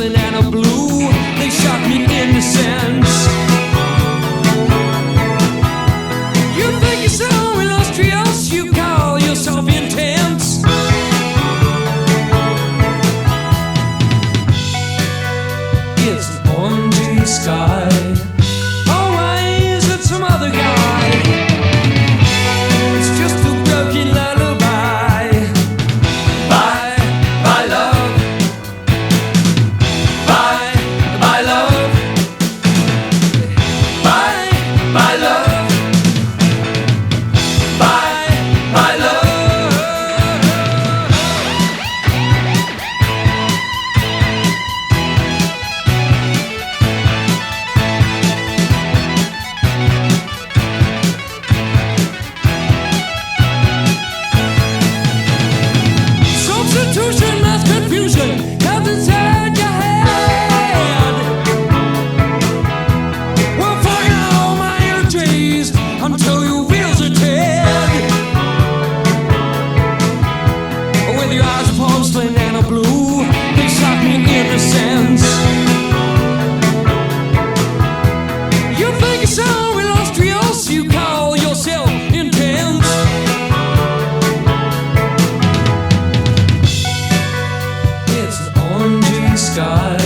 porcelain and a blue. They shock me innocence. You think you're so illustrious, you call yourself intense. It's an orangey sky. Always it's some other guy. It's just a broken lullaby. Bye, bye love. Bye, bye love. Bye, bye love. Bye, bye love. Substitution, mass confusion comes inside your head. Well, fire all my energies until your wheels are dead. With your eyes of porcelain and a blue, they shock me innocence. You think you're so illustrious, you call yourself intense. It's an orangey sky.